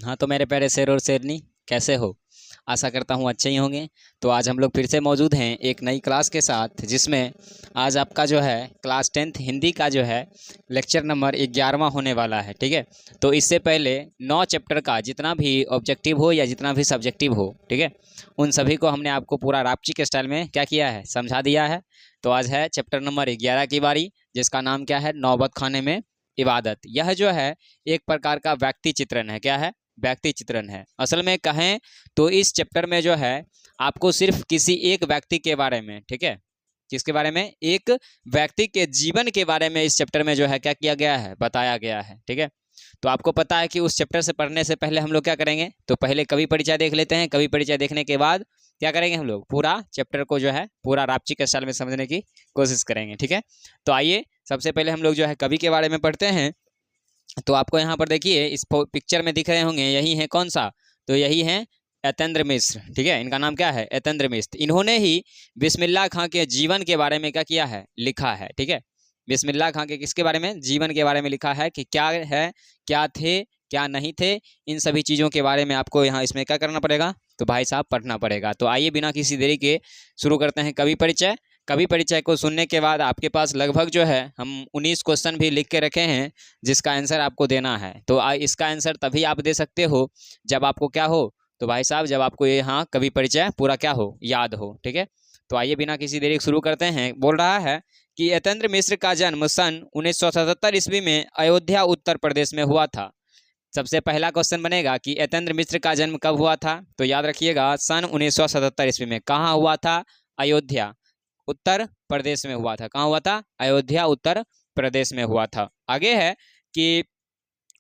हाँ, तो मेरे प्यारे शेर और शेरनी, कैसे हो? आशा करता हूँ अच्छे ही होंगे। तो आज हम लोग फिर से मौजूद हैं एक नई क्लास के साथ, जिसमें आज आपका जो है क्लास 10th हिंदी का जो है लेक्चर नंबर 11वां होने वाला है। ठीक है, तो इससे पहले 9 चैप्टर का जितना भी ऑब्जेक्टिव हो या जितना भी सब्जेक्टिव हो, ठीक है, उन सभी को हमने आपको पूरा रापची के स्टाइल में क्या किया है, समझा दिया है। तो आज है चैप्टर नंबर 11 की बारी, जिसका नाम क्या है, नौबत खाने में इबादत। यह जो है एक प्रकार का व्यक्ति चित्रण है। क्या है? व्यक्ति चित्रण है। असल में कहें तो इस चैप्टर में जो है आपको सिर्फ किसी एक व्यक्ति के बारे में, ठीक है, किसके बारे में, एक व्यक्ति के जीवन के बारे में इस चैप्टर में जो है क्या किया गया है, बताया गया है। ठीक है, तो आपको पता है कि उस चैप्टर से पढ़ने से पहले हम लोग क्या करेंगे, तो पहले कवि परिचय देख लेते हैं। कवि परिचय देखने के बाद क्या करेंगे, हम लोग पूरा चैप्टर को जो है पूरा रापची के स्टाइल में समझने की कोशिश करेंगे। ठीक है, तो आइए सबसे पहले हम लोग जो है कवि के बारे में पढ़ते हैं। तो आपको यहाँ पर देखिए इस पिक्चर में दिख रहे होंगे, यही है कौन सा, तो यही है यतेंद्र मिश्र। ठीक है, इनका नाम क्या है, यतेंद्र मिश्र। इन्होंने ही बिस्मिल्लाह खां के जीवन के बारे में क्या किया है, लिखा है। ठीक है, बिस्मिल्लाह खां के किसके बारे में, जीवन के बारे में लिखा है कि क्या है, क्या थे, क्या नहीं थे, इन सभी चीज़ों के बारे में आपको यहाँ इसमें क्या करना पड़ेगा, तो भाई साहब पढ़ना पड़ेगा। तो आइए बिना किसी देरी के शुरू करते हैं कवि परिचय। कवि परिचय को सुनने के बाद आपके पास लगभग जो है हम 19 क्वेश्चन भी लिख के रखे हैं, जिसका आंसर आपको देना है। तो इसका आंसर तभी आप दे सकते हो जब आपको क्या हो, तो भाई साहब जब आपको ये हाँ कवि परिचय पूरा क्या हो, याद हो। ठीक है, तो आइए बिना किसी देरी शुरू करते हैं। बोल रहा है कि यतेंद्र मिश्र का जन्म सन 1977 ईस्वी में अयोध्या उत्तर प्रदेश में हुआ था। सबसे पहला क्वेश्चन बनेगा कि यतेंद्र मिश्र का जन्म कब हुआ था, तो याद रखिएगा सन 1977 ईस्वी में। कहाँ हुआ था, अयोध्या उत्तर प्रदेश में हुआ था। कहाँ हुआ था, अयोध्या उत्तर प्रदेश में हुआ था। आगे है कि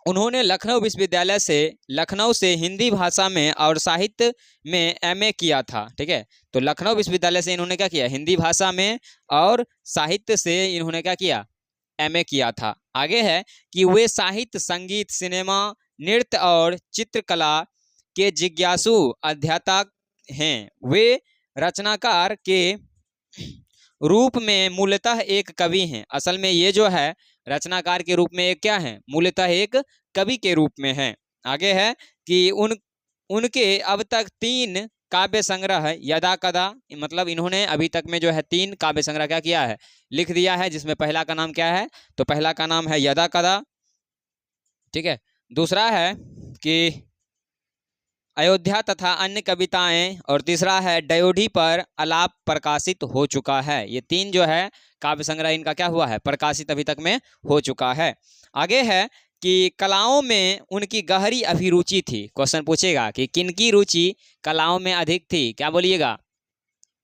उन्होंने लखनऊ से हिंदी भाषा में और साहित्य में एमए किया था। ठीक है, तो लखनऊ विश्वविद्यालय से इन्होंने क्या किया, हिंदी भाषा में और साहित्य से इन्होंने क्या किया, एमए किया था। आगे है कि वे साहित्य, संगीत, सिनेमा, नृत्य और चित्रकला के जिज्ञासु अध्यापक हैं। वे रचनाकार के रूप में मूलतः एक कवि हैं। असल में ये जो है रचनाकार के रूप में एक क्या है, मूलतः एक कवि के रूप में है। आगे है कि उनके अब तक 3 काव्य संग्रह यदा कदा, मतलब इन्होंने अभी तक में जो है 3 काव्य संग्रह क्या किया है, लिख दिया है, जिसमें पहला का नाम क्या है, तो पहला का नाम है यदा कदा। ठीक है, दूसरा है कि अयोध्या तथा अन्य कविताएं, और तीसरा है डयोढ़ी पर आलाप प्रकाशित हो चुका है। ये 3 जो है काव्य संग्रह इनका क्या हुआ है, प्रकाशित अभी तक में हो चुका है। आगे है कि कलाओं में उनकी गहरी अभिरुचि थी। क्वेश्चन पूछेगा कि किनकी रुचि कलाओं में अधिक थी, क्या बोलिएगा,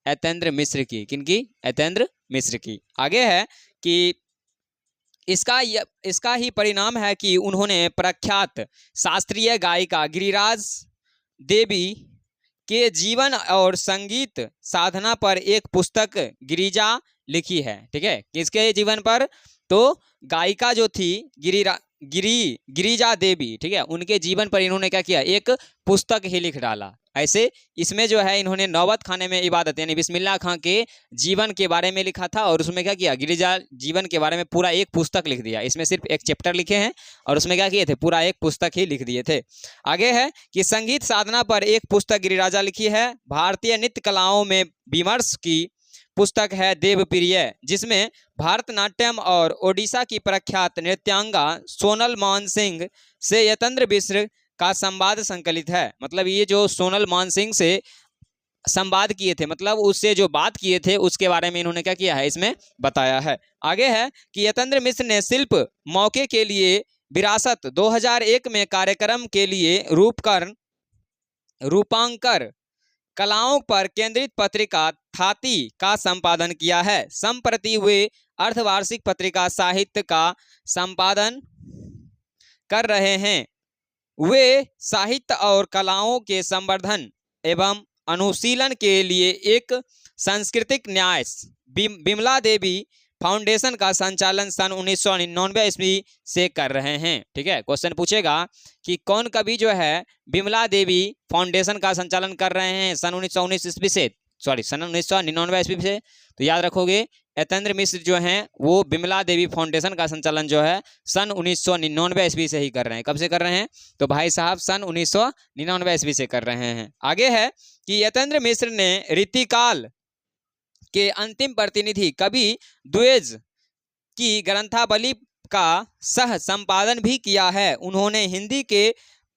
यतेंद्र मिश्र की। किनकी, यतेंद्र मिश्र की। आगे है कि इसका ही परिणाम है कि उन्होंने प्रख्यात शास्त्रीय गायिका गिरिराज देवी के जीवन और संगीत साधना पर एक पुस्तक गिरिजा लिखी है। ठीक है, किसके जीवन पर, तो गायिका जो थी गिरिजा देवी, ठीक है, उनके जीवन पर इन्होंने क्या किया, एक पुस्तक ही लिख डाला। ऐसे इसमें जो है इन्होंने नौबत खाने में इबादत यानी बिस्मिल्लाह खां के जीवन के बारे में लिखा था, और उसमें क्या किया, गिरिजा जीवन के बारे में पूरा एक पुस्तक लिख दिया। इसमें सिर्फ एक चैप्टर लिखे हैं और उसमें क्या किए थे, पूरा एक पुस्तक ही लिख दिए थे। आगे है कि संगीत साधना पर एक पुस्तक गिरिराजा लिखी है। भारतीय नृत्य कलाओं में विमर्श की पुस्तक है देवप्रिय, जिसमें भारतनाट्यम और ओडिशा की प्रख्यात नृत्यांगा सोनल मानसिंह से यतेंद्र मिश्र का संवाद संकलित है। मतलब ये जो सोनल मानसिंह से संवाद किए थे, मतलब उससे जो बात किए थे उसके बारे में इन्होंने क्या किया है, इसमें बताया है। आगे है कि यतेंद्र मिश्र ने शिल्प मौके के लिए विरासत 2001 में कार्यक्रम के लिए रूपांकर कलाओं पर केंद्रित पत्रिका थाती का संपादन किया है। संप्रति वे अर्धवार्षिक पत्रिका साहित्य का संपादन कर रहे हैं। वे साहित्य और कलाओं के संवर्धन एवं अनुशीलन के लिए एक सांस्कृतिक न्यास बिमला देवी फाउंडेशन का संचालन सन 1999 ईस्वी से कर रहे हैं। ठीक है, क्वेश्चन पूछेगा कि कौन कवि जो है बिमला देवी फाउंडेशन का संचालन कर रहे हैं सन 1919 ईस्वी से, सन 1999 ईस्वी से। तो याद रखोगे यतेंद्र मिश्र जो हैं वो बिमला देवी फाउंडेशन का संचालन जो है सन 1999 ईस्वी से ही कर रहे हैं। कब से कर रहे हैं? तो भाई साहब सन 1999 ईस्वी से कर रहे हैं। आगे है कि यतेंद्र मिश्र ने रीतिकाल के अंतिम प्रतिनिधि कवि द्विज की ग्रंथावली का सह संपादन भी किया है। उन्होंने हिंदी के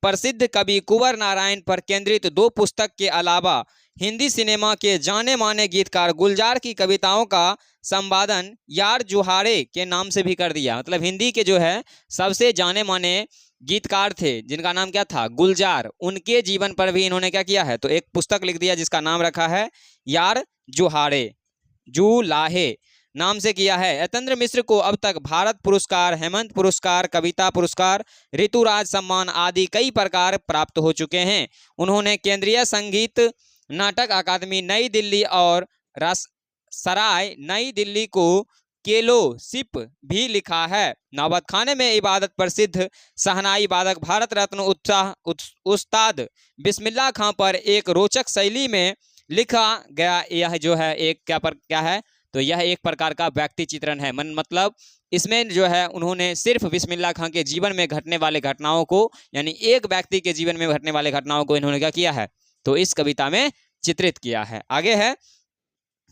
प्रसिद्ध कवि कुंवर नारायण पर केंद्रित 2 पुस्तक के अलावा हिंदी सिनेमा के जाने माने गीतकार गुलजार की कविताओं का संपादन यार जुहारे के नाम से भी कर दिया। मतलब हिंदी के जो है सबसे जाने माने गीतकार थे जिनका नाम क्या था? गुलजार। उनके जीवन पर भी इन्होंने क्या किया है? तो एक पुस्तक लिख दिया जिसका नाम रखा है यार जुहारे, जुलाहे नाम से किया है। यतेंद्र मिश्र को अब तक भारत पुरस्कार, हेमंत पुरस्कार, कविता पुरस्कार, ऋतुराज सम्मान आदि कई प्रकार प्राप्त हो चुके हैं। उन्होंने केंद्रीय संगीत नाटक अकादमी नई दिल्ली और सराय नई दिल्ली को फेलोशिप भी लिखा है। नौबत खाने में इबादत प्रसिद्ध शहनाई वादक भारत रत्न उस्ताद बिस्मिल्लाह खां पर एक रोचक शैली में लिखा गया यह जो है एक क्या है? तो यह एक प्रकार का व्यक्ति चित्रण है। मतलब इसमें जो है उन्होंने सिर्फ बिस्मिल्लाह खां के जीवन में घटने वाले घटनाओं को, यानी एक व्यक्ति के जीवन में घटने वाले घटनाओं को इन्होंने क्या किया है? तो इस कविता में चित्रित किया है। आगे है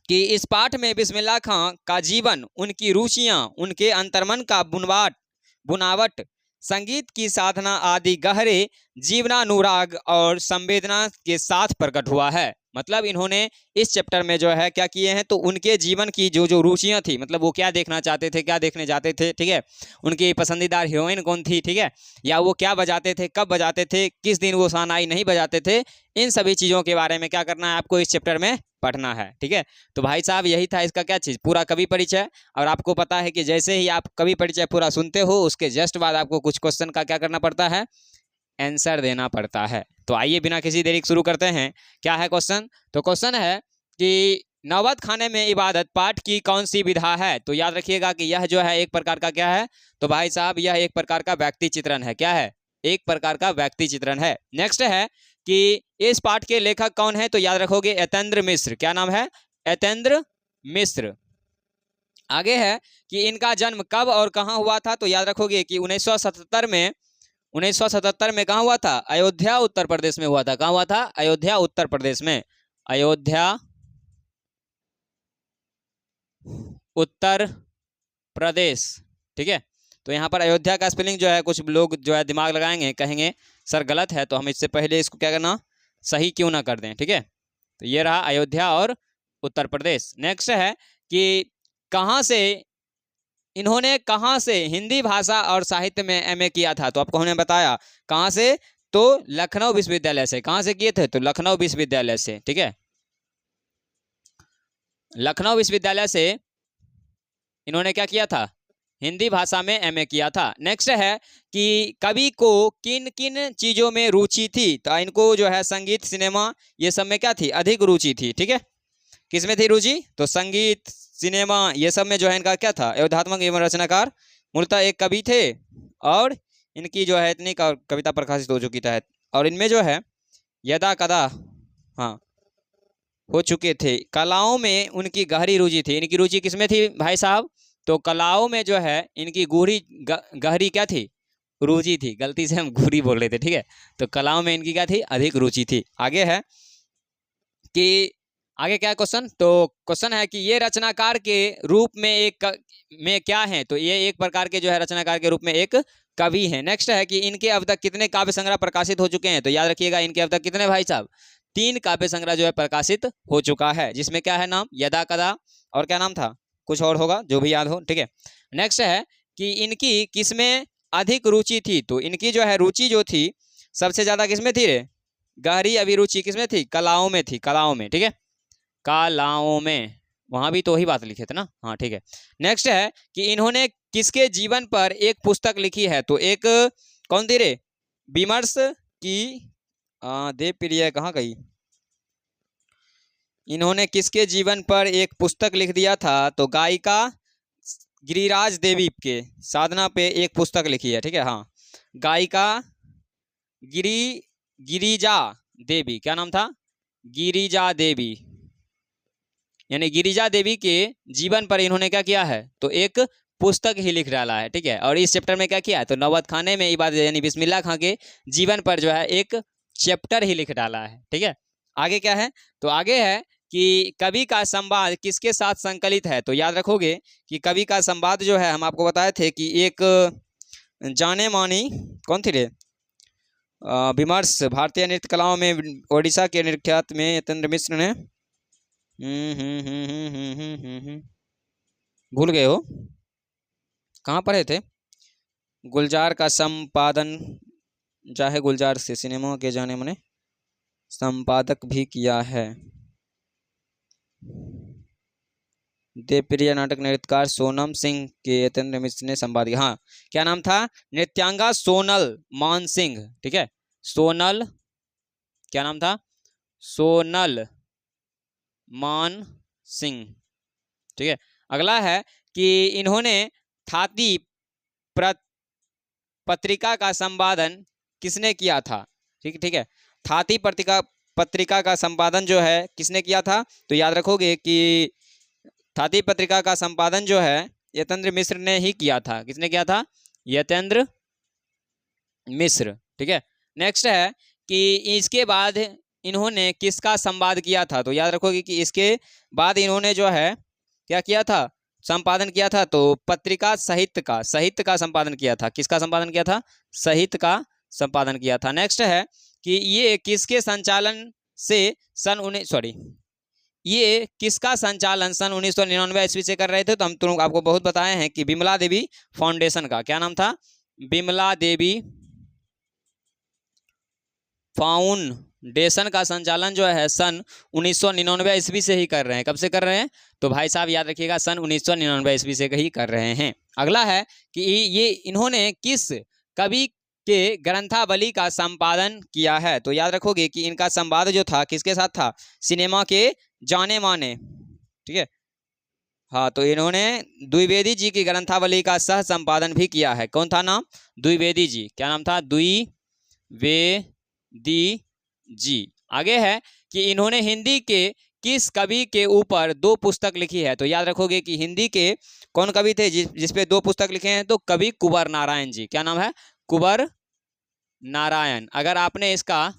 कि इस पाठ में बिस्मिल्लाह खां का जीवन, उनकी रुचियां, उनके अंतर्मन का बुनावट, संगीत की साधना आदि गहरे जीवनानुराग और संवेदना के साथ प्रकट हुआ है। मतलब इन्होंने इस चैप्टर में जो है क्या किए हैं? तो उनके जीवन की जो जो रुचियां थी, मतलब वो क्या देखना चाहते थे, क्या देखने जाते थे, ठीक है, उनकी पसंदीदा हीरोइन कौन थी, ठीक है, या वो क्या बजाते थे, कब बजाते थे, किस दिन वो शहनाई नहीं बजाते थे, इन सभी चीज़ों के बारे में क्या करना है आपको? इस चैप्टर में पढ़ना है। ठीक है, तो भाई साहब यही था इसका क्या चीज़? पूरा कवि परिचय। और आपको पता है कि जैसे ही आप कवि परिचय पूरा सुनते हो उसके जस्ट बाद आपको कुछ क्वेश्चन का क्या करना पड़ता है? आंसर देना पड़ता है। तो आइए बिना किसी देरी के शुरू करते हैं। क्या है क्वेश्चन? तो क्वेश्चन है कि नौबत खाने में इबादत पाठ की कौन सी विधा है? तो याद रखिएगा कि यह जो है एक प्रकार का क्या है? तो भाई साहब यह एक प्रकार का व्यक्ति चित्रण है। क्या है? एक प्रकार का व्यक्ति चित्रण है। नेक्स्ट है कि इस पाठ के लेखक कौन है? तो याद रखोगे यतेंद्र मिश्र। क्या नाम है? यतेंद्र मिश्र। आगे है कि इनका जन्म कब और कहाँ हुआ था? तो याद रखोगे कि 1977 में कहाँ हुआ था? अयोध्या उत्तर प्रदेश में हुआ था। कहाँ हुआ था? अयोध्या उत्तर प्रदेश में। अयोध्या उत्तर प्रदेश। ठीक है, तो यहाँ पर अयोध्या का स्पेलिंग जो है कुछ लोग जो है दिमाग लगाएंगे, कहेंगे सर गलत है, तो हम इससे पहले इसको क्या करना, सही क्यों ना कर दें। ठीक है, तो ये रहा अयोध्या और उत्तर प्रदेश। नेक्स्ट है कि कहाँ से इन्होंने हिंदी भाषा और साहित्य में एमए किया था? तो आपको हमने बताया कहाँ से, तो लखनऊ विश्वविद्यालय से। कहाँ से किए थे? तो लखनऊ विश्वविद्यालय से। ठीक है, लखनऊ विश्वविद्यालय से इन्होंने क्या किया था? हिंदी भाषा में एमए किया था। नेक्स्ट है कि कवि को किन किन चीज़ों में रुचि थी? तो इनको जो है संगीत, सिनेमा, ये सब में क्या थी? अधिक रुचि थी। ठीक है, किस में थी रुचि? तो संगीत, सिनेमा, ये सब में जो है इनका क्या था? अयोध्यात्मक एवं रचनाकार। मूलतः एक कवि थे और इनकी जो है इतनी कविता प्रकाशित हो चुकी है। और इनमें जो है यदा कदा हाँ हो चुके थे। कलाओं में उनकी गहरी रुचि थी। इनकी रुचि किस में थी भाई साहब? तो कलाओं में जो है इनकी गहरी क्या थी? रुचि थी। गलती से हम गूढ़ी बोल रहे थे। ठीक है, तो कलाओं में इनकी क्या थी? अधिक रुचि थी। आगे है कि आगे क्या क्वेश्चन? तो क्वेश्चन है कि ये रचनाकार के रूप में क्या है? तो ये एक प्रकार के जो है रचनाकार के रूप में एक कवि हैं। नेक्स्ट है कि इनके अब तक कितने काव्य संग्रह प्रकाशित हो चुके हैं? तो याद रखिएगा इनके अब तक कितने भाई साहब? 3 काव्य संग्रह जो है प्रकाशित हो चुका है, जिसमें क्या है नाम? यदा कदा, और क्या नाम था? कुछ और होगा जो भी याद हो। ठीक है, नेक्स्ट है कि इनकी किसमें अधिक रुचि थी? तो इनकी जो है रुचि जो थी सबसे ज्यादा किसमें थी रे? गहरी अभिरुचि किसमें थी? कलाओं में थी। कलाओं में। ठीक है, कलाओं में, वहां भी तो ही बात लिखे थे ना। हाँ ठीक है, नेक्स्ट है कि इन्होंने किसके जीवन पर एक पुस्तक लिखी है? तो एक कौन थी रे? विमर्श की देव प्रिय कहाँ गई? इन्होंने किसके जीवन पर एक पुस्तक लिख दिया था? तो गायिका गिरिराज देवी के साधना पे एक पुस्तक लिखी है। ठीक है, हाँ, गायिका गिरिजा देवी। क्या नाम था? गिरिजा देवी। यानी गिरिजा देवी के जीवन पर इन्होंने क्या किया है, तो एक पुस्तक ही लिख डाला है, ठीक है। और इस चैप्टर में क्या किया है, तो नौबत खाने में इबादत यानी बिस्मिल्लाह खां के जीवन पर जो है एक चैप्टर ही लिख डाला है, ठीक है। आगे क्या है, तो आगे है कि कवि का संवाद किसके साथ संकलित है। तो याद रखोगे कि कवि का संवाद जो है हम आपको बताए थे कि एक जाने मानी कौन थी रे, विमर्श भारतीय नृत्य कलाओं में ओडिशा के नृत्यात में यतेंद्र मिश्र ने भूल गए हो, कहाँ पढ़े थे। गुलजार का संपादन चाहे गुलजार से सिनेमा के जाने माने संपादक भी किया है। देवप्रिय नाटक नृत्यकार सोनम सिंह के यतेंद्र मिश्र ने संवाद किया। हाँ, क्या नाम था, नृत्यांगा सोनल मान सिंह, ठीक है। सोनल, क्या नाम था, सोनल मान सिंह, ठीक है। अगला है कि इन्होंने थाती पत्रिका का संपादन किसने किया था, ठीक है। थाती पत्रिका का संपादन जो है किसने किया था, तो याद रखोगे कि थाती पत्रिका का संपादन जो है यतेंद्र मिश्र ने ही किया था। किसने किया था, यतेंद्र मिश्र, ठीक है। नेक्स्ट है कि इसके बाद इन्होंने किसका संवाद किया था, तो याद रखोगे कि इसके बाद इन्होंने जो है क्या किया था, संपादन किया था, तो पत्रिका साहित्य का संपादन किया था। किसका संपादन किया था, साहित्य का संपादन किया था। नेक्स्ट है कि ये किसके संचालन से ये किसका संचालन सन 1999 ईस्वी से कर रहे थे, तो हम तुम आपको बहुत बताए हैं कि बिमला देवी फाउंडेशन का, क्या नाम था, बिमला देवी फाउंडेशन का संचालन जो है सन 1999 ईस्वी से ही कर रहे हैं। कब से कर रहे हैं, तो भाई साहब याद रखिएगा सन 1999 ईस्वी से ही कर रहे हैं। अगला है कि ये इन्होंने किस कवि के ग्रंथावली का संपादन किया है, तो याद रखोगे कि इनका संवाद जो था किसके साथ था, सिनेमा के जाने माने, ठीक है। हाँ, तो इन्होंने द्विवेदी जी की ग्रंथावली का सह संपादन भी किया है। कौन था नाम, द्विवेदी जी, क्या नाम था, द्विवेदी जी। आगे है कि इन्होंने हिंदी के किस कवि के ऊपर 2 पुस्तक लिखी है, तो याद रखोगे कि हिंदी के कौन कवि थे जिसपे 2 पुस्तक लिखे हैं, तो कवि कुंवर नारायण जी। क्या नाम है, कुंवर नारायण। अगर आपने इसका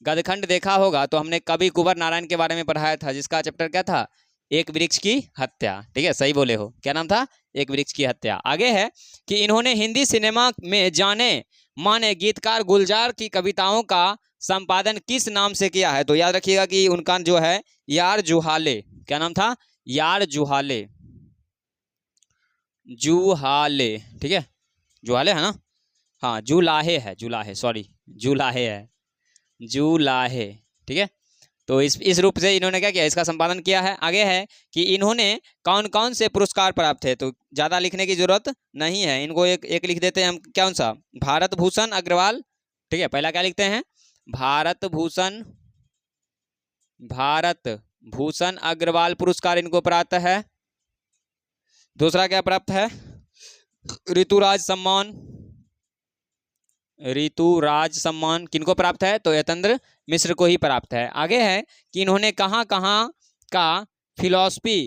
गदखंड देखा होगा तो हमने कवि कुंवर नारायण के बारे में पढ़ाया था, जिसका चैप्टर क्या था, एक वृक्ष की हत्या, ठीक है, सही बोले हो, क्या नाम था, एक वृक्ष की हत्या। आगे है कि इन्होंने हिंदी सिनेमा में जाने माने गीतकार गुलजार की कविताओं का संपादन किस नाम से किया है, तो याद रखिएगा कि उनका जो है यार जुहाले, क्या नाम था, यार जुहाले, ठीक है, जुहाले है ना, हाँ जुलाहे है, जुलाहे, सॉरी जुलाहे है, जुलाहे, ठीक है। तो इस रूप से इन्होंने क्या किया, इसका संपादन किया है। आगे है कि इन्होंने कौन कौन से पुरस्कार प्राप्त है, तो ज़्यादा लिखने की जरूरत नहीं है, इनको एक लिख देते हैं हम, कौन सा, भारत भूषण अग्रवाल, ठीक है। पहला क्या लिखते हैं, भारत भूषण अग्रवाल पुरस्कार इनको प्राप्त है। दूसरा क्या प्राप्त है, ऋतुराज सम्मान किनको प्राप्त है, तो यतेंद्र मिश्र को ही प्राप्त है। आगे है कि इन्होंने कहाँ कहाँ का फिलॉसफी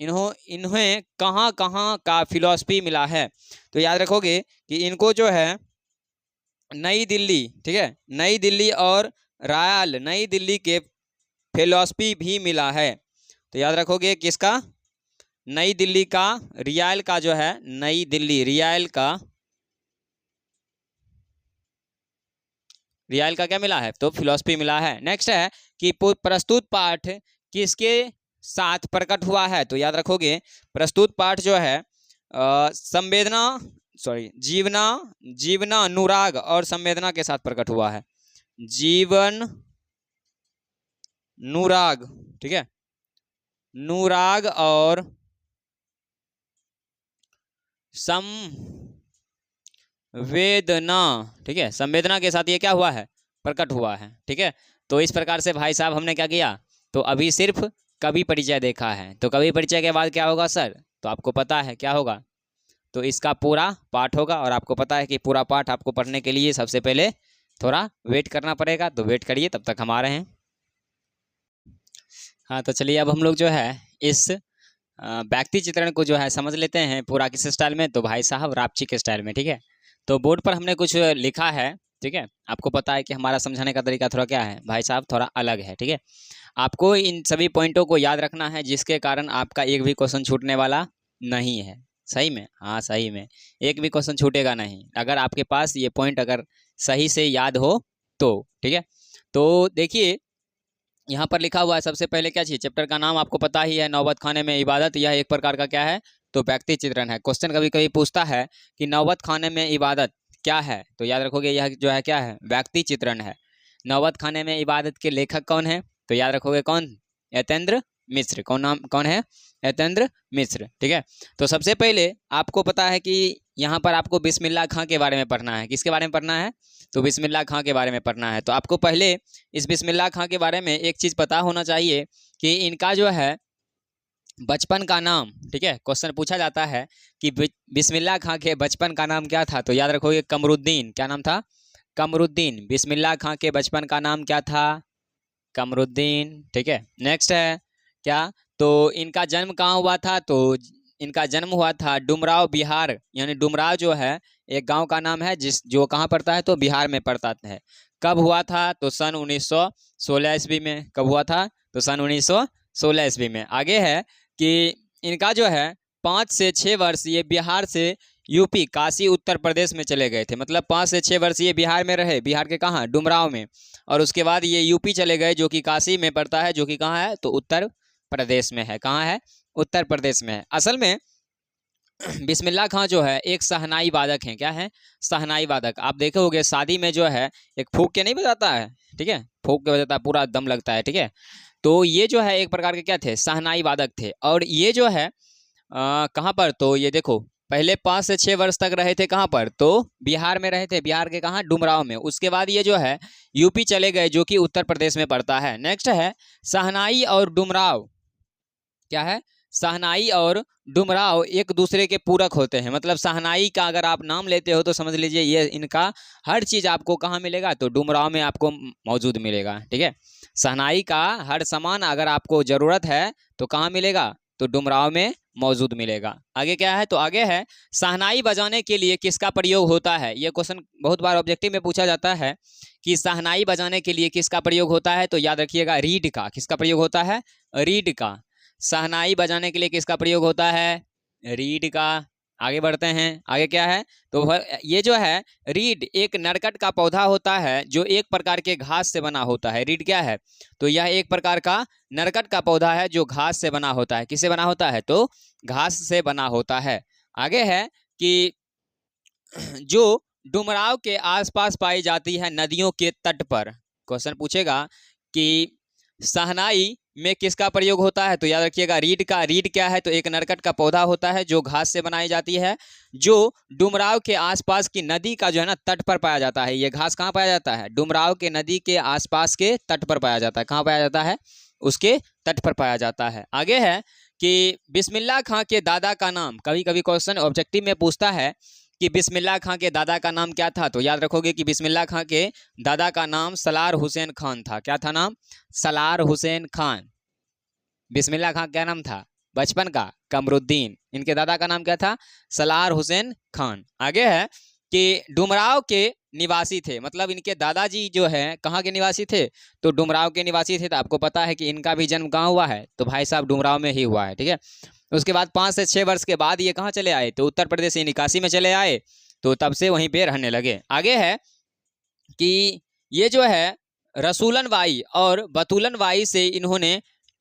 इन्हें कहाँ कहाँ का फिलॉसफी मिला है, तो याद रखोगे कि इनको जो है नई दिल्ली, ठीक है, नई दिल्ली और रॉयल नई दिल्ली के फिलॉसफी भी मिला है। तो याद रखोगे किसका, नई दिल्ली का, रियाल का जो है नई दिल्ली, रियाल का क्या मिला है, तो फिलॉसफी मिला है। नेक्स्ट है कि प्रस्तुत पाठ किसके साथ प्रकट हुआ है, तो याद रखोगे प्रस्तुत पाठ जो है जीवना अनुराग और संवेदना के साथ प्रकट हुआ है, जीवन अनुराग, ठीक है, अनुराग और संवेदना, ठीक है, संवेदना के साथ ये क्या हुआ है, प्रकट हुआ है, ठीक है। तो इस प्रकार से भाई साहब हमने क्या किया, तो अभी सिर्फ कवि परिचय देखा है, तो कवि परिचय के बाद क्या होगा सर, तो आपको पता है क्या होगा, तो इसका पूरा पाठ होगा। और आपको पता है कि पूरा पाठ आपको पढ़ने के लिए सबसे पहले थोड़ा वेट करना पड़ेगा, तो वेट करिए, तब तक हम आ रहे हैं। हाँ, तो चलिए अब हम लोग जो है इस व्यक्ति चित्रण को जो है समझ लेते हैं पूरा किस स्टाइल में, तो भाई साहब रापची के स्टाइल में। ठीक है, तो बोर्ड पर हमने कुछ लिखा है। ठीक है, आपको पता है कि हमारा समझाने का तरीका थोड़ा क्या है भाई साहब, थोड़ा अलग है। ठीक है, आपको इन सभी पॉइंटों को याद रखना है, जिसके कारण आपका एक भी क्वेश्चन छूटने वाला नहीं है। सही में, हाँ सही में, एक भी क्वेश्चन छूटेगा नहीं अगर आपके पास ये पॉइंट अगर सही से याद हो तो। ठीक है, तो देखिए यहाँ पर लिखा हुआ है, सबसे पहले क्या चाहिए, चैप्टर का नाम आपको पता ही है, नौबत खाने में इबादत। यह एक प्रकार का क्या है, तो व्यक्ति चित्रण है। क्वेश्चन कभी कभी पूछता है कि नौबत खाने में इबादत क्या है, तो याद रखोगे यह जो है क्या है, व्यक्ति चित्रण है। नौबत खाने में इबादत के लेखक कौन है, तो याद रखोगे कौन, यतेंद्र मिश्र। कौन है, यतेंद्र मिश्र। ठीक है, तो सबसे पहले आपको पता है कि यहाँ पर आपको बिस्मिल्लाह खां के बारे में पढ़ना है। किसके बारे में पढ़ना है, तो बिस्मिल्लाह खां के बारे में पढ़ना है। तो आपको पहले इस बिस्मिल्लाह खां के बारे में एक चीज़ पता होना चाहिए कि इनका जो है बचपन का नाम, ठीक है, क्वेश्चन पूछा जाता है कि बिस्मिल्लाह खां के बचपन का नाम क्या था, तो याद रखोगे कमरुद्दीन। क्या नाम था, कमरुद्दीन। बिस्मिल्लाह खां के बचपन का नाम क्या था, कमरुद्दीन। ठीक है, नेक्स्ट है क्या, तो इनका जन्म कहाँ हुआ था, तो इनका जन्म हुआ था डुमराव बिहार, यानी डुमराव जो है एक गांव का नाम है जो कहाँ पड़ता है, तो बिहार में पड़ता है। कब हुआ था, तो सन 1916 ईस्वी में। कब हुआ था, तो सन 1916 ईस्वी में। आगे है कि इनका जो है 5 से 6 वर्ष ये बिहार से यूपी काशी उत्तर प्रदेश में चले गए थे। मतलब 5 से 6 वर्ष ये बिहार में रहे, बिहार के कहाँ, डुमराव में। और उसके बाद ये यूपी चले गए, जो कि काशी में पड़ता है, जो कि कहाँ है, तो उत्तर प्रदेश में है। कहाँ है, उत्तर प्रदेश में है। असल में बिस्मिल्लाह खां जो है एक शहनाई वादक हैं। क्या है, शहनाई वादक। आप देखे होंगे शादी में जो है एक फूंक के नहीं बजाता है, ठीक है, फूंक के बजाता है, पूरा दम लगता है। ठीक है, तो ये जो है एक प्रकार के क्या थे, शहनाई वादक थे। और ये जो है कहाँ पर, तो ये देखो पहले 5 से 6 वर्ष तक रहे थे कहाँ पर, तो बिहार में रहे थे, बिहार के कहाँ, डुमराव में। उसके बाद ये जो है यूपी चले गए, जो कि उत्तर प्रदेश में पड़ता है। नेक्स्ट है शहनाई और डुमराव। क्या है, शहनाई और डुमराव एक दूसरे के पूरक होते हैं। मतलब शहनाई का अगर आप नाम लेते हो तो समझ लीजिए ये इनका हर चीज़ आपको कहाँ मिलेगा, तो डुमराव में आपको मौजूद मिलेगा। ठीक है, शहनाई का हर सामान अगर आपको ज़रूरत है तो कहाँ मिलेगा, तो डुमराव में मौजूद मिलेगा। आगे क्या है, तो आगे है शहनाई बजाने के लिए किसका प्रयोग होता है। ये क्वेश्चन बहुत बार ऑब्जेक्टिव में पूछा जाता है कि शहनाई बजाने के लिए किसका प्रयोग होता है, तो याद रखिएगा रीड का। किसका प्रयोग होता है, रीड का। शहनाई बजाने के लिए किसका प्रयोग होता है, रीड का। आगे बढ़ते हैं, आगे क्या है, तो ये जो है रीड एक नरकट का पौधा होता है जो एक प्रकार के घास से बना होता है। रीड क्या है, तो यह एक प्रकार का नरकट का पौधा है जो घास से बना होता है। किससे बना होता है, तो घास से बना होता है। आगे है कि जो डुमराव के आसपास पाई जाती है नदियों के तट पर। क्वेश्चन पूछेगा कि शहनाई में किसका प्रयोग होता है, तो याद रखिएगा रीड का। रीड क्या है, तो एक नरकट का पौधा होता है जो घास से बनाई जाती है, जो डुमराव के आसपास की नदी का जो है ना तट पर पाया जाता है। ये घास कहाँ पाया जाता है, डुमराव के नदी के आसपास के तट पर पाया जाता है। कहाँ पाया जाता है, उसके तट पर पाया जाता है। आगे है कि बिस्मिल्लाह खां के दादा का नाम। कभी कभी क्वेश्चन ऑब्जेक्टिव में पूछता है कि बिस्मिल्लाह खां के दादा का नाम क्या था, तो याद रखोगे कि बिस्मिल्लाह खां के दादा का नाम सलार हुसैन खान था। क्या था नाम, सलार हुसैन खान। बिस्मिल्लाह खां क्या नाम था, बचपन का, कमरुद्दीन। इनके दादा का नाम क्या था, सलार हुसैन खान। आगे है कि डुमराव के निवासी थे। मतलब इनके दादाजी जो है कहाँ के निवासी थे, तो डुमराव के निवासी थे। तो आपको पता है कि इनका भी जन्म कहाँ हुआ है, तो भाई साहब डुमराव में ही हुआ है। ठीक है, उसके बाद 5 से 6 वर्ष के बाद ये कहाँ चले आए, तो उत्तर प्रदेश यानी काशी में चले आए, तो तब से वहीं पे रहने लगे। आगे है कि ये जो है रसूलन बाई और बतूलन बाई से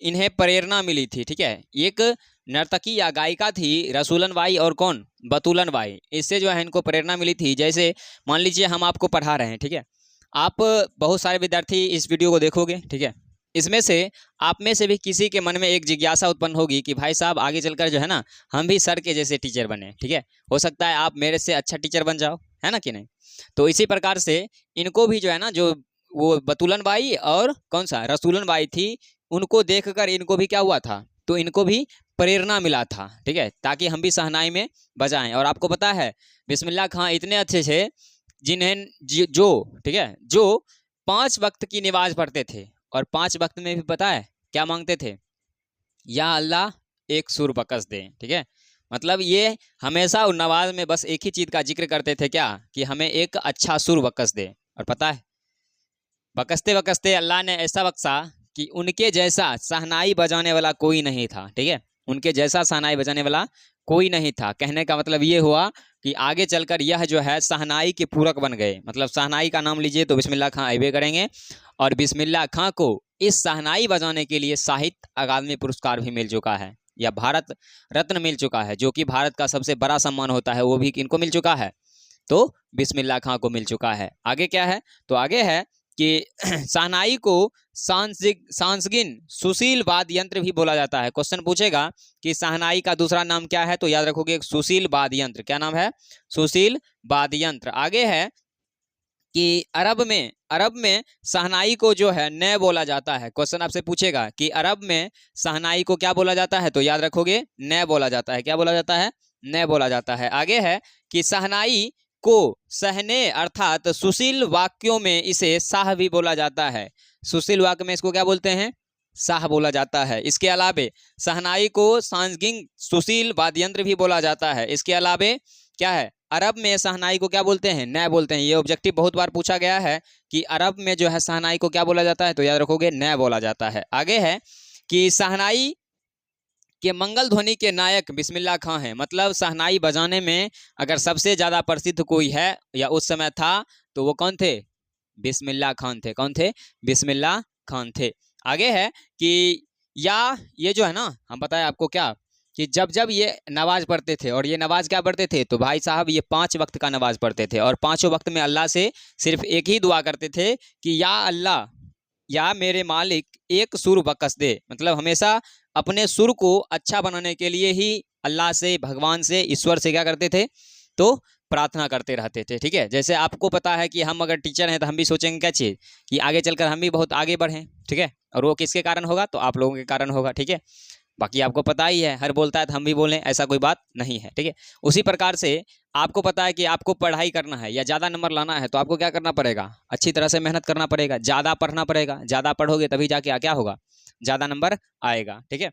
इन्हें प्रेरणा मिली थी। ठीक है, एक नर्तकी या गायिका थी रसूलन बाई और कौन, बतूलन बाई। इससे जो है इनको प्रेरणा मिली थी। जैसे मान लीजिए हम आपको पढ़ा रहे हैं, ठीक है, आप बहुत सारे विद्यार्थी इस वीडियो को देखोगे, ठीक है, इसमें से आप में से भी किसी के मन में एक जिज्ञासा उत्पन्न होगी कि भाई साहब आगे चलकर जो है ना हम भी सर के जैसे टीचर बने। ठीक है, हो सकता है आप मेरे से अच्छा टीचर बन जाओ, है ना कि नहीं। तो इसी प्रकार से इनको भी जो है ना, जो वो बतूलन बाई और कौन सा रसूलन बाई थी, उनको देखकर इनको भी क्या हुआ था, तो इनको भी प्रेरणा मिला था। ठीक है, ताकि हम भी शहनाई में बजाएं। और आपको पता है बिस्मिल्लाह खां इतने अच्छे थे जिन्हें जो ठीक है, जो 5 वक्त की नमाज पढ़ते थे। और 5 वक्त में भी पता है क्या मांगते थे, या अल्लाह एक सुर बकस दे। ठीक है, मतलब ये हमेशा नमाज में बस एक ही चीज़ का जिक्र करते थे, क्या, कि हमें एक अच्छा सुर बकस दे। और पता है, बकसते बकसते अल्लाह ने ऐसा बख्शा कि उनके जैसा शहनाई बजाने वाला कोई नहीं था। ठीक है, उनके जैसा शहनाई बजाने वाला कोई नहीं था। कहने का मतलब ये हुआ कि आगे चलकर यह जो है शहनाई के पूरक बन गए। मतलब शहनाई का नाम लीजिए तो बिस्मिल्लाह खां अबे करेंगे, और बिस्मिल्लाह खां को इस शहनाई बजाने के लिए साहित्य अकादमी पुरस्कार भी मिल चुका है, या भारत रत्न मिल चुका है, जो कि भारत का सबसे बड़ा सम्मान होता है, वो भी किनको मिल चुका है, तो बिस्मिल्लाह खां को मिल चुका है। आगे क्या है, तो आगे है कि शहनाई को सांसगिन सुशील वाद्य यंत्र भी बोला जाता है। क्वेश्चन पूछेगा कि शहनाई का दूसरा नाम क्या है, तो याद रखोगे सुशील वाद्य यंत्र। क्या नाम है, सुशील वाद्य यंत्र। आगे है कि अरब में शहनाई को जो है नय बोला जाता है। क्वेश्चन आपसे पूछेगा कि अरब में शहनाई को क्या बोला जाता है, तो याद रखोगे नय बोला जाता है। क्या बोला जाता है, नय बोला जाता है। आगे है कि शहनाई को सहने अर्थात सुशील वाक्यों में इसे साह भी बोला जाता है। सुशील वाक्य में इसको क्या बोलते हैं, साह बोला जाता है। इसके अलावे शहनाई को सांगिक सुशील वाद्ययंत्र भी बोला जाता है। इसके अलावे क्या है, अरब में शहनाई को क्या बोलते हैं, नय बोलते हैं। ये ऑब्जेक्टिव बहुत बार पूछा गया है कि अरब में जो है शहनाई को क्या बोला जाता है, तो याद रखोगे नय बोला जाता है। आगे है कि शहनाई के मंगल ध्वनि के नायक बिस्मिल्लाह खां हैं। मतलब शहनाई बजाने में अगर सबसे ज़्यादा प्रसिद्ध कोई है या उस समय था, तो वो कौन थे, बिस्मिल्लाह खान थे। कौन थे, बिस्मिल्लाह खान थे। आगे है कि या ये जो है ना, हम बताएं आपको क्या, कि जब जब ये नमाज पढ़ते थे, और ये नमाज क्या पढ़ते थे, तो भाई साहब ये 5 वक्त का नमाज पढ़ते थे, और 5 वक्त में अल्लाह से सिर्फ एक ही दुआ करते थे कि या अल्लाह, या मेरे मालिक एक सुर बकस दे। मतलब हमेशा अपने सुर को अच्छा बनाने के लिए ही अल्लाह से, भगवान से, ईश्वर से क्या करते थे, तो प्रार्थना करते रहते थे। ठीक है, जैसे आपको पता है कि हम अगर टीचर हैं तो हम भी सोचेंगे क्या चीज़, कि आगे चलकर हम भी बहुत आगे बढ़ें। ठीक है, और वो किसके कारण होगा, तो आप लोगों के कारण होगा। ठीक है, बाकी आपको पता ही है, हर बोलता है तो हम भी बोलें, ऐसा कोई बात नहीं है। ठीक है, उसी प्रकार से आपको पता है कि आपको पढ़ाई करना है या ज़्यादा नंबर लाना है, तो आपको क्या करना पड़ेगा, अच्छी तरह से मेहनत करना पड़ेगा, ज़्यादा पढ़ना पड़ेगा। ज़्यादा पढ़ोगे तभी जाके क्या होगा, ज़्यादा नंबर आएगा। ठीक है,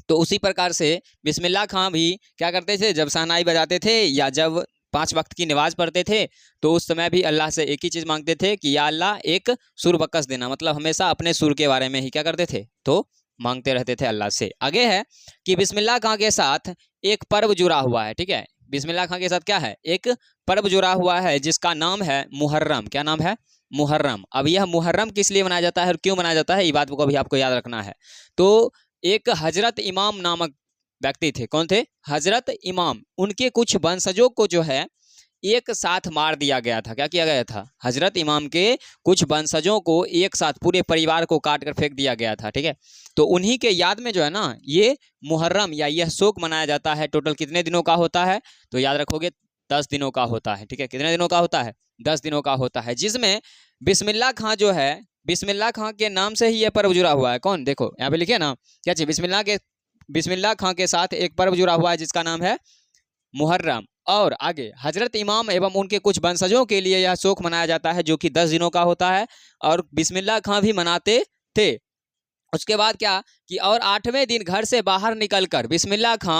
तो उसी प्रकार से बिस्मिल्लाह खां भी क्या करते थे, जब शहनाई बजाते थे या जब 5 वक्त की नमाज पढ़ते थे, तो उस समय भी अल्लाह से एक ही चीज़ मांगते थे कि या अल्लाह एक सुर बकस देना। मतलब हमेशा अपने सुर के बारे में ही क्या करते थे, तो मांगते रहते थे अल्लाह से। आगे है कि बिस्मिल्लाह खां के साथ एक पर्व जुड़ा हुआ है। ठीक है, बिस्मिल्लाह खां के साथ क्या है, एक पर्व जुड़ा हुआ है जिसका नाम है मुहर्रम। क्या नाम है, मुहर्रम। अब यह मुहर्रम किस लिए मनाया जाता है और क्यों मनाया जाता है, ये बात को भी आपको याद रखना है। तो एक हजरत इमाम नामक व्यक्ति थे। कौन थे, हजरत इमाम। उनके कुछ वंशजों को जो है एक साथ मार दिया गया था। क्या किया गया था, हजरत इमाम के कुछ वंशजों को एक साथ, पूरे परिवार को काट कर फेंक दिया गया था। ठीक है, तो उन्हीं के याद में जो है ना, ये मुहर्रम या यह शोक मनाया जाता है। टोटल कितने दिनों का होता है, तो याद रखोगे 10 दिनों का होता है। ठीक है, कितने दिनों का होता है, 10 दिनों का होता है, जिसमें बिस्मिल्लाह खां जो है, बिस्मिल्लाह खां के नाम से ही यह पर्व जुड़ा हुआ है। कौन, देखो यहाँ पे लिखे ना, क्या चाहिए, बिस्मिल्लाह खां के साथ एक पर्व जुड़ा हुआ है जिसका नाम है मुहर्रम। और आगे हजरत इमाम एवं उनके कुछ वंशजों के लिए यह शोक मनाया जाता है, जो कि 10 दिनों का होता है, और बिस्मिल्लाह खां भी मनाते थे। उसके बाद क्या, कि और 8वें दिन घर से बाहर निकलकर बिस्मिल्लाह खां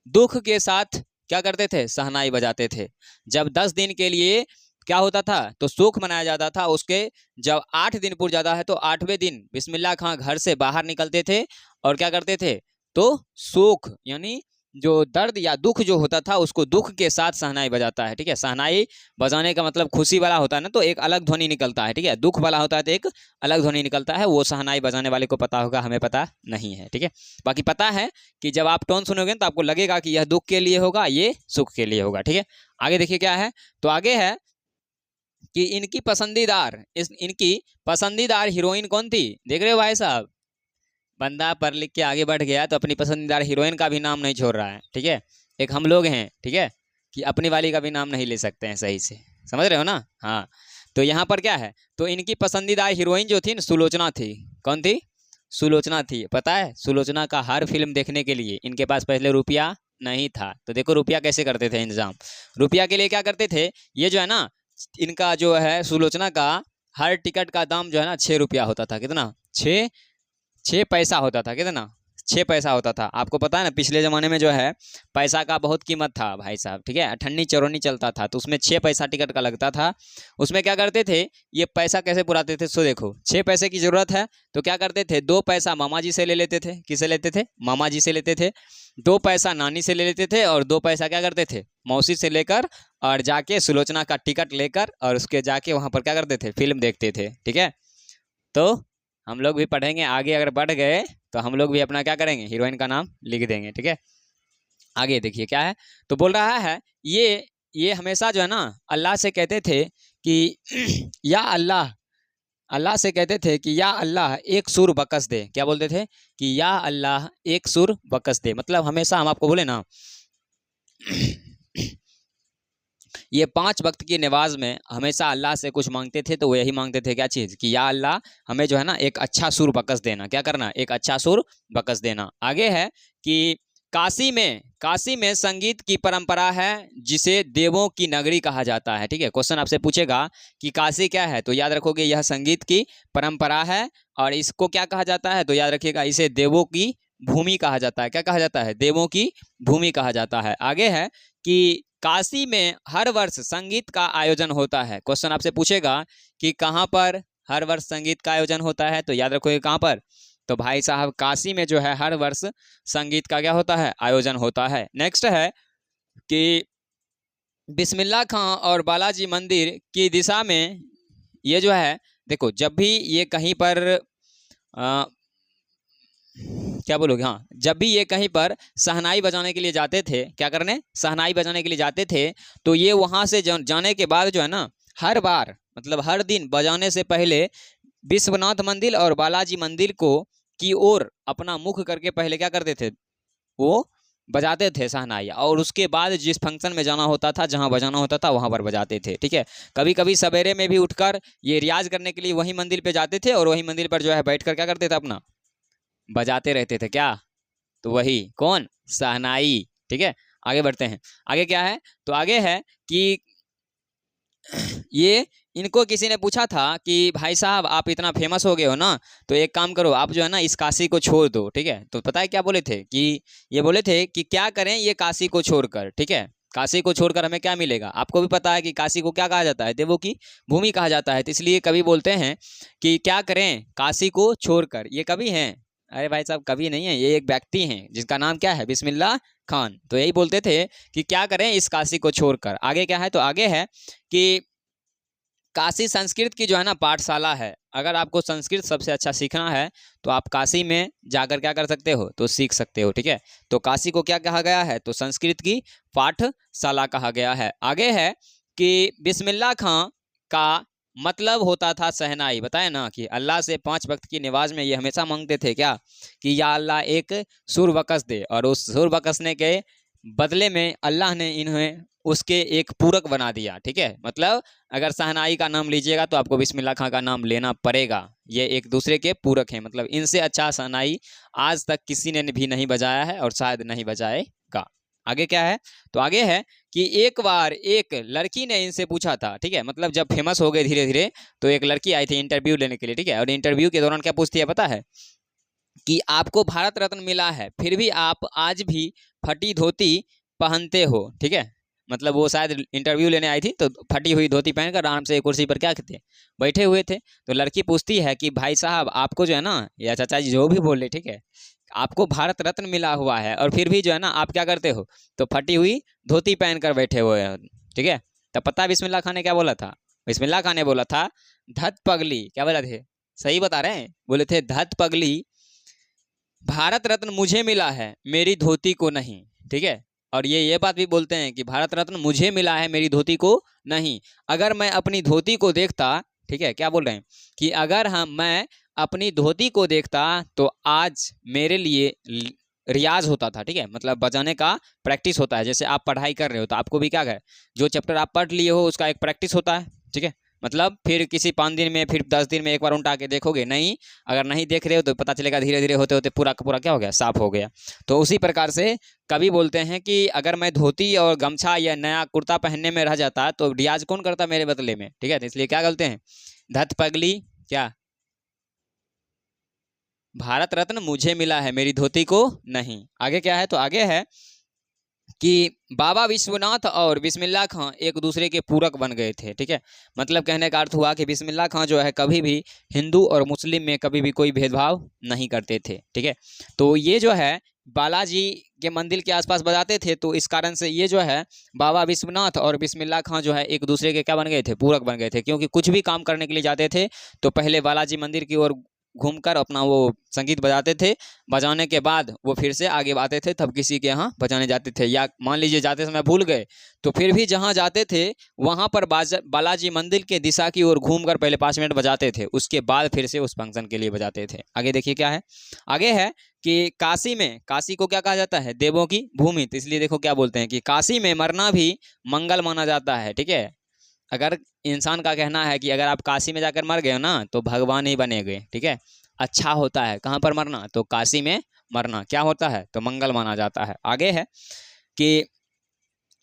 दुख के साथ क्या करते थे, शहनाई बजाते थे। जब 10 दिन के लिए क्या होता था, तो शोक मनाया जाता था, उसके जब 8 दिन पूर जाता है, तो 8वें दिन बिस्मिल्लाह खां घर से बाहर निकलते थे और क्या करते थे, तो शोक यानी जो दर्द या दुख जो होता था, उसको दुख के साथ शहनाई बजाता है। ठीक है, शहनाई बजाने का मतलब खुशी वाला होता है ना, तो एक अलग ध्वनि निकलता है। ठीक है, दुख वाला होता है तो एक अलग ध्वनि निकलता है। वो शहनाई बजाने वाले को पता होगा, हमें पता नहीं है। ठीक है, बाकी पता है कि जब आप टोन सुनोगे तो आपको लगेगा कि यह दुख के लिए होगा, ये सुख के लिए होगा। ठीक है, आगे देखिए क्या है, तो आगे है कि इनकी पसंदीदार हीरोइन कौन थी। देख रहे हो भाई साहब, बंदा पढ़ लिख के आगे बढ़ गया तो अपनी पसंदीदार हीरोइन का भी नाम नहीं छोड़ रहा है। ठीक है, एक हम लोग हैं, ठीक है, कि अपनी वाली का भी नाम नहीं ले सकते हैं सही से, समझ रहे हो ना। हाँ, तो यहाँ पर क्या है, तो इनकी पसंदीदार हीरोइन जो थी सुलोचना थी। कौन थी, सुलोचना थी। पता है, सुलोचना का हर फिल्म देखने के लिए इनके पास पहले रुपया नहीं था। तो देखो रुपया कैसे करते थे इंतजाम, रुपया के लिए क्या करते थे, ये जो है ना, इनका जो है सुलोचना का हर टिकट का दाम जो है ना 6 रुपया होता था। कितना, 6 पैसा होता था। कितना, 6 पैसा होता था। आपको पता है ना, पिछले ज़माने में जो है पैसा का बहुत कीमत था भाई साहब, ठीक है। अठन्नी चौरन्नी चलता था, तो उसमें 6 पैसा टिकट का लगता था। उसमें क्या करते थे, ये पैसा कैसे पुराते थे, सो देखो 6 पैसे की ज़रूरत है तो क्या करते थे, 2 पैसा मामा जी से ले लेते थे। किसे लेते थे, मामा जी से लेते थे। 2 पैसा नानी से ले लेते थे और 2 पैसा क्या करते थे, मौसी से लेकर और जाके सुलोचना का टिकट लेकर और उसके जाके वहाँ पर क्या करते थे, फिल्म देखते थे, ठीक है। तो हम लोग भी पढ़ेंगे आगे, अगर बढ़ गए तो हम लोग भी अपना क्या करेंगे, हीरोइन का नाम लिख देंगे, ठीक है। आगे देखिए क्या है, तो बोल रहा है ये हमेशा जो है ना अल्लाह से कहते थे कि या अल्लाह, अल्लाह से कहते थे कि या अल्लाह एक सुर बकस दे। क्या बोलते थे कि या अल्लाह एक सुर बकस दे, मतलब हमेशा हम आपको बोले ना ये 5 वक्त की नमाज में हमेशा अल्लाह से कुछ मांगते थे तो वो यही मांगते थे, क्या चीज़, कि या अल्लाह हमें जो है ना एक अच्छा सुर बकस देना। क्या करना, एक अच्छा सुर बकस देना। आगे है कि काशी में संगीत की परंपरा है जिसे देवों की नगरी कहा जाता है, ठीक है। क्वेश्चन आपसे पूछेगा कि काशी क्या है, तो याद रखोगे यह संगीत की परंपरा है और इसको क्या कहा जाता है, तो याद रखिएगा इसे देवों की भूमि कहा जाता है। क्या कहा जाता है, देवों की भूमि कहा जाता है। आगे है कि काशी में हर वर्ष संगीत का आयोजन होता है। क्वेश्चन आपसे पूछेगा कि कहाँ पर हर वर्ष संगीत का आयोजन होता है, तो याद रखोगे कहाँ पर, तो भाई साहब काशी में जो है हर वर्ष संगीत का क्या होता है, आयोजन होता है। नेक्स्ट है कि बिस्मिल्लाह खां और बालाजी मंदिर की दिशा में ये जो है, देखो जब भी ये कहीं पर क्या बोलोगे, हाँ, जब भी ये कहीं पर शहनाई बजाने के लिए जाते थे, क्या करने, शहनाई बजाने के लिए जाते थे, तो ये वहाँ से जाने के बाद जो है ना हर बार, मतलब हर दिन बजाने से पहले विश्वनाथ मंदिर और बालाजी मंदिर को की ओर अपना मुख करके पहले क्या करते थे, वो बजाते थे शहनाई, और उसके बाद जिस फंक्शन में जाना होता था, जहाँ बजाना होता था वहाँ पर बजाते थे, ठीक है। कभी कभी सवेरे में भी उठकर ये रियाज करने के लिए वही मंदिर पे जाते थे और वही मंदिर पर जो है बैठकर क्या करते थे, अपना बजाते रहते थे। क्या, तो वही कौन, शहनाई, ठीक है। आगे बढ़ते हैं, आगे क्या है, तो आगे है कि ये इनको किसी ने पूछा था कि भाई साहब आप इतना फेमस हो गए हो ना, तो एक काम करो आप जो है ना इस काशी को छोड़ दो, ठीक है। तो पता है क्या बोले थे, कि ये बोले थे कि क्या करें ये काशी को छोड़कर, ठीक है। काशी को छोड़कर हमें क्या मिलेगा, आपको भी पता है कि काशी को क्या कहा जाता है, देवों की भूमि कहा जाता है। तो इसलिए कवि बोलते हैं कि क्या करें काशी को छोड़कर। ये कवि हैं, अरे भाई साहब कवि नहीं है, ये एक व्यक्ति हैं जिसका नाम क्या है, बिस्मिल्लाह खान। तो यही बोलते थे कि क्या करें इस काशी को छोड़कर। आगे क्या है, तो आगे है कि काशी संस्कृत की जो है ना पाठशाला है। अगर आपको संस्कृत सबसे अच्छा सीखना है तो आप काशी में जाकर क्या कर सकते हो, तो सीख सकते हो, ठीक है। तो काशी को क्या कहा गया है, तो संस्कृत की पाठशाला कहा गया है। आगे है कि बिस्मिल्लाह खां का मतलब होता था शहनाई। बताए ना कि अल्लाह से 5 वक्त की नमाज में ये हमेशा मांगते थे क्या, कि या अल्लाह एक सुर बकस दे, और उस सुर बकसने के बदले में अल्लाह ने इन्हें उसके एक पूरक बना दिया, ठीक है। मतलब अगर शहनाई का नाम लीजिएगा तो आपको बिस्मिल्लाह खां का नाम लेना पड़ेगा। ये एक दूसरे के पूरक हैं, मतलब इनसे अच्छा शहनाई आज तक किसी ने भी नहीं बजाया है और शायद नहीं बजाएगा। आगे क्या है, तो आगे है कि एक बार एक लड़की ने इनसे पूछा था, ठीक है। मतलब जब फेमस हो गए धीरे धीरे तो एक लड़की आई थी इंटरव्यू लेने के लिए, ठीक है। और इंटरव्यू के दौरान क्या पूछती है पता है, कि आपको भारत रत्न मिला है फिर भी आप आज भी फटी धोती पहनते हो, ठीक है। मतलब वो शायद इंटरव्यू लेने आई थी तो फटी हुई धोती पहनकर आराम से कुर्सी पर क्या थे, बैठे हुए थे। तो लड़की पूछती है कि भाई साहब आपको जो है ना, या चाचा जी जो भी बोले, ठीक है, आपको भारत रत्न मिला हुआ है और फिर भी जो है ना आप क्या करते हो, तो फटी हुई धोती पहनकर बैठे हुए हैं, ठीक है। तब पता है बिस्मिल्लाह खान ने क्या बोला था, बिस्मिल्लाह खान ने बोला था धत पगली। क्या बोला थे, सही बता रहे हैं, बोले थे धत पगली भारत रत्न मुझे मिला है मेरी धोती को नहीं, ठीक है। और ये बात भी बोलते हैं कि भारत रत्न मुझे मिला है मेरी धोती को नहीं। अगर मैं अपनी धोती को देखता, ठीक है, क्या बोल रहे हैं कि अगर मैं अपनी धोती को देखता तो आज मेरे लिए रियाज होता था, ठीक है। मतलब बजाने का प्रैक्टिस होता है, जैसे आप पढ़ाई कर रहे हो तो आपको भी क्या है, जो चैप्टर आप पढ़ लिए हो उसका एक प्रैक्टिस होता है, ठीक है। मतलब फिर किसी 5 दिन में, फिर 10 दिन में एक बार उल्टा के देखोगे नहीं, अगर नहीं देख रहे हो तो पता चलेगा धीरे धीरे होते होते पूरा का पूरा क्या हो गया, साफ हो गया। तो उसी प्रकार से कवि बोलते हैं कि अगर मैं धोती और गमछा या नया कुर्ता पहनने में रह जाता तो रियाज कौन करता मेरे बदले में, ठीक है। तो इसलिए क्या बोलते हैं, धत पगली क्या, भारत रत्न मुझे मिला है, मेरी धोती को नहीं। आगे क्या है, तो आगे है कि बाबा विश्वनाथ और बिस्मिल्लाह खां एक दूसरे के पूरक बन गए थे। ठीक है, मतलब कहने का अर्थ हुआ कि बिस्मिल्लाह खां जो है कभी भी हिंदू और मुस्लिम में कभी भी कोई भेदभाव नहीं करते थे। ठीक है, तो ये जो है बालाजी के मंदिर के आसपास बजाते थे, तो इस कारण से ये जो है बाबा विश्वनाथ और बिस्मिल्लाह खां जो है एक दूसरे के क्या बन गए थे, पूरक बन गए थे। क्योंकि कुछ भी काम करने के लिए जाते थे तो पहले बालाजी मंदिर की ओर घूमकर अपना वो संगीत बजाते थे, बजाने के बाद वो फिर से आगे आते थे, तब किसी के यहाँ बजाने जाते थे। या मान लीजिए जाते समय भूल गए तो फिर भी जहाँ जाते थे वहाँ पर बालाजी मंदिर के दिशा की ओर घूमकर पहले 5 मिनट बजाते थे, उसके बाद फिर से उस फंक्शन के लिए बजाते थे। आगे देखिए क्या है, आगे है कि काशी में, काशी को क्या कहा जाता है, देवों की भूमि, तो इसलिए देखो क्या बोलते हैं कि काशी में मरना भी मंगल माना जाता है। ठीक है, अगर इंसान का कहना है कि अगर आप काशी में जाकर मर गए हो ना तो भगवान ही बनेंगे। ठीक है, अच्छा होता है कहाँ पर मरना, तो काशी में मरना क्या होता है, तो मंगल माना जाता है। आगे है कि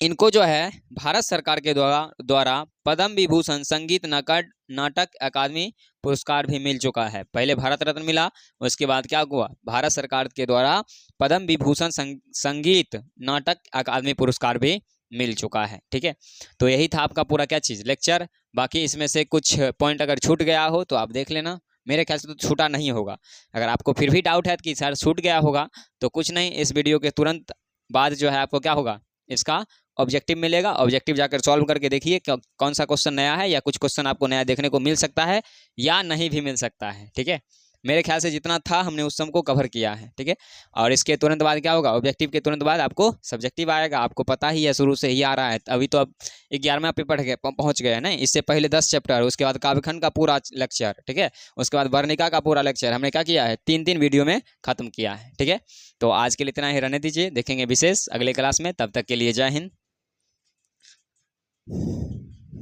इनको जो है भारत सरकार के द्वारा पद्म विभूषण संगीत नाटक अकादमी पुरस्कार भी मिल चुका है। पहले भारत रत्न मिला, उसके बाद क्या हुआ, भारत सरकार के द्वारा पद्म विभूषण संगीत नाटक अकादमी पुरस्कार भी मिल चुका है। ठीक है, तो यही था आपका पूरा क्या चीज़, लेक्चर। बाकी इसमें से कुछ पॉइंट अगर छूट गया हो तो आप देख लेना, मेरे ख्याल से तो छूटा नहीं होगा। अगर आपको फिर भी डाउट है कि सर छूट गया होगा तो कुछ नहीं, इस वीडियो के तुरंत बाद जो है आपको क्या होगा, इसका ऑब्जेक्टिव मिलेगा, ऑब्जेक्टिव जाकर सॉल्व करके देखिए कौन सा क्वेश्चन नया है, या कुछ क्वेश्चन आपको नया देखने को मिल सकता है या नहीं भी मिल सकता है। ठीक है, मेरे ख्याल से जितना था हमने उस सब को कवर किया है। ठीक है, और इसके तुरंत बाद क्या होगा, ऑब्जेक्टिव के तुरंत बाद आपको सब्जेक्टिव आएगा। आपको पता ही है शुरू से ही आ रहा है, अभी तो अब 11वां पेपर पहुंच गए ना, इससे पहले 10 चैप्टर, उसके बाद काव्यखंड का पूरा लेक्चर। ठीक है, उसके बाद वर्णिका का पूरा लेक्चर हमने क्या किया है, 3-3 वीडियो में खत्म किया है। ठीक है, तो आज के लिए इतना ही रहने दीजिए, देखेंगे विशेष अगले क्लास में, तब तक के लिए जय हिंद।